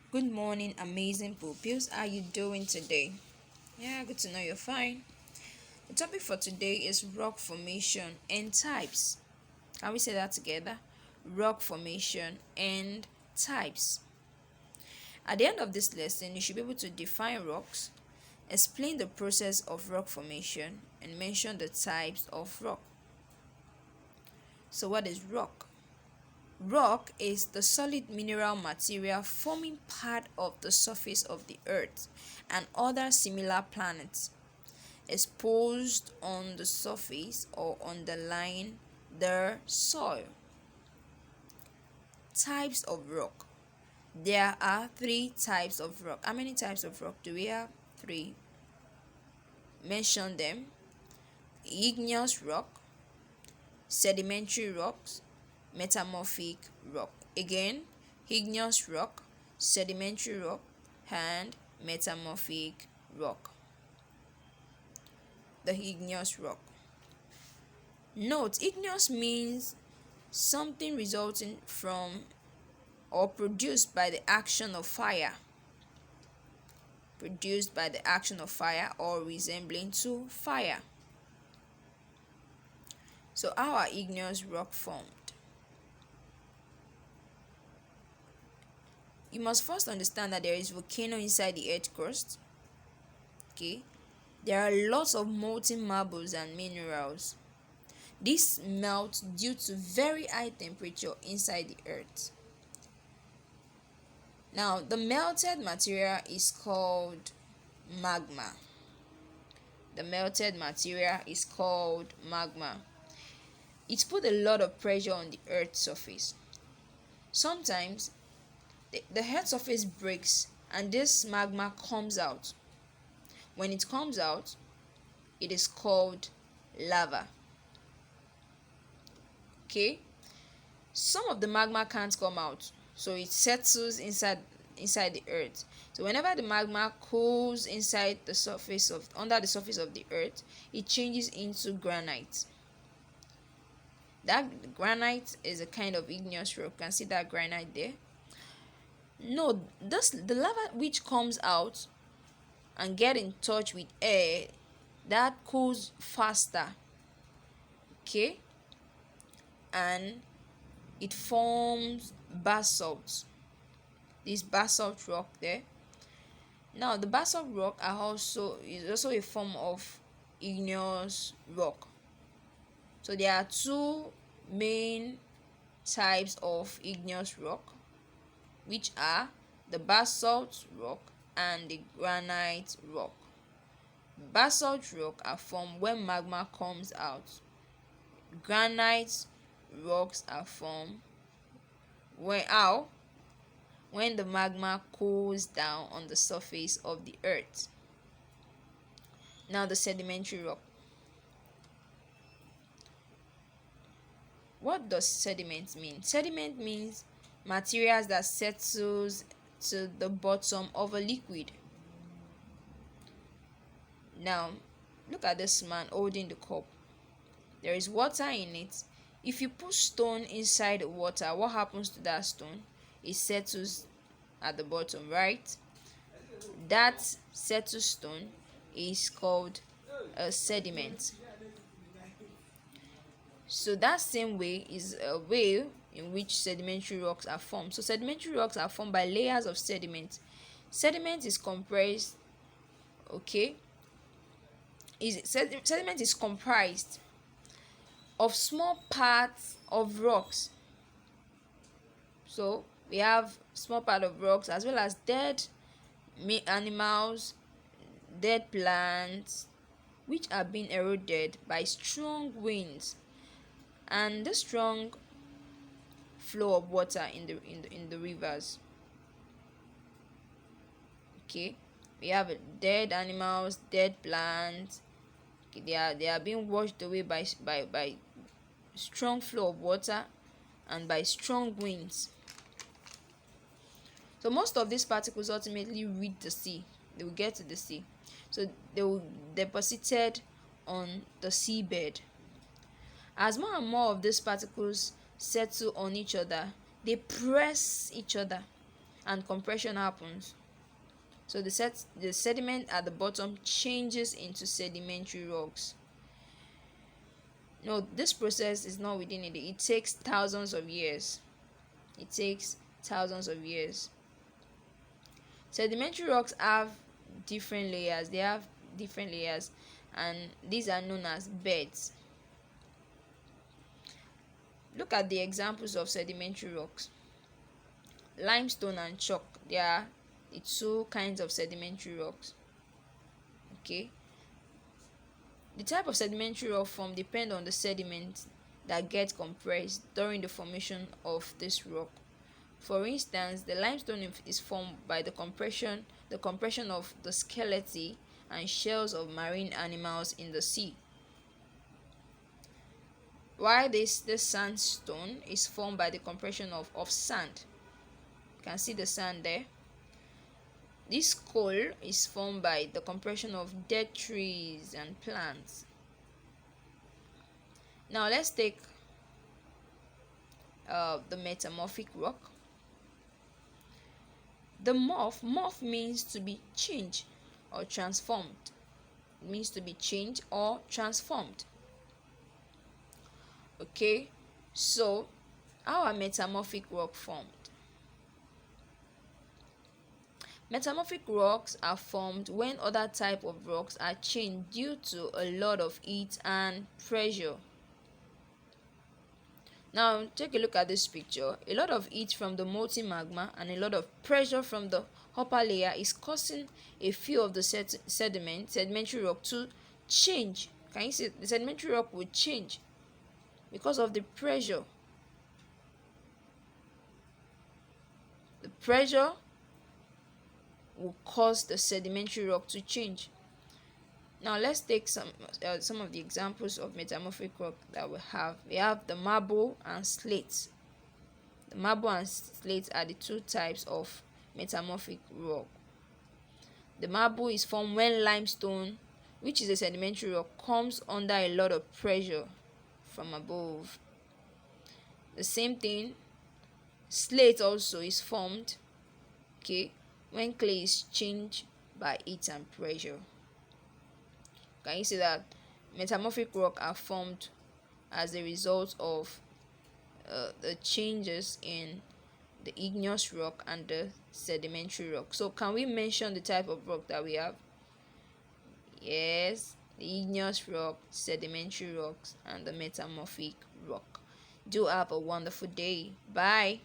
Good morning, amazing pupils. How are you doing today? Yeah, good to know you're fine. The topic for today is rock formation and types. Can we say that together? Rock formation and types. At the end of this lesson, you should be able to define rocks, explain the process of rock formation, and mention the types of rock. So, what is rock? Rock is the solid mineral material forming part of the surface of the earth and other similar planets, exposed on the surface or underlying the soil. Types of rock. There are three types of rock. How many types of rock do we have? Three. Mention them: igneous rock, sedimentary rocks, metamorphic rock. Again, igneous rock, sedimentary rock, and metamorphic rock. The igneous rock. Note, igneous means something resulting from or produced by the action of fire. Produced by the action of fire or resembling to fire. So how are igneous rock formed? You must first understand that there is volcano inside the earth crust. Okay, there are lots of molten marbles and minerals. This melts due to very high temperature inside the earth. Now, the melted material is called magma. The melted material is called magma. It put a lot of pressure on the earth's surface. Sometimes the earth's surface breaks and this magma comes out. When it comes out, it is called lava. Okay, some of the magma can't come out, so it settles inside the earth. So whenever the magma cools inside the surface of under the surface of the earth, it changes into granite. That granite is a kind of igneous rock. You can see that granite there. No, the lava which comes out and get in touch with air, that cools faster. Okay, and it forms basalt. This basalt rock there. Now the basalt rock is also a form of igneous rock. So there are two main types of igneous rock, which are the basalt rock and the granite rock. Basalt rock are formed when magma comes out. Granite rocks are formed when the magma cools down on the surface of the earth. Now the sedimentary rock. What does sediment mean? Sediment means materials that settles to the bottom of a liquid. Now look at this man holding the cup. There is water in it. If you put stone inside the water, what happens to that stone? It settles at the bottom, right? That settled stone is called a sediment. So that same way is a way in which sedimentary rocks are formed. So sedimentary rocks are formed by layers of sediment. Sediment is comprised, sediment is comprised of small parts of rocks. So we have small part of rocks as well as dead animals, dead plants, which are being eroded by strong winds and the strong flow of water in the rivers. Okay, we have dead animals, dead plants. Okay, they are being washed away by strong flow of water and by strong winds. So most of these particles ultimately reach the sea. They will get to the sea. So they will deposited on the seabed. As more and more of these particles settle on each other, they press each other. and compression happens. So the sediment at the bottom changes into sedimentary rocks. No, this process is not within a day. It takes thousands of years. It takes thousands of years. Sedimentary rocks have different layers. They have different layers, and these are known as beds. Look at the examples of sedimentary rocks. Limestone and chalk. They are the two kinds of sedimentary rocks. Okay. The type of sedimentary rock form depend on the sediment that gets compressed during the formation of this rock. For instance, the limestone is formed by the compression of the skeleton and shells of marine animals in the sea. While this sandstone is formed by the compression of sand. You can see the sand there. This coal is formed by the compression of dead trees and plants. Now let's take the metamorphic rock. The morph means to be changed or transformed. It means to be changed or transformed. Okay, so how are metamorphic rock formed? Metamorphic rocks are formed when other type of rocks are changed due to a lot of heat and pressure. Now take a look at this picture. A lot of heat from the molten magma and a lot of pressure from the upper layer is causing a few of the sedimentary rock to change. Can you see? The sedimentary rock will change because of the pressure. The pressure will cause the sedimentary rock to change. Now let's take some of the examples of metamorphic rock that we have. We have the marble and slate. The marble and slate are the two types of metamorphic rock. The marble is formed when limestone, which is a sedimentary rock, comes under a lot of pressure from above. The same thing, slate also is formed, okay, when clay is changed by heat and pressure. Can you see that metamorphic rock are formed as a result of the changes in the igneous rock and the sedimentary rock? So can we mention the type of rock that we have? Yes, the igneous rock, sedimentary rocks, and the metamorphic rock. Do have a wonderful day. Bye.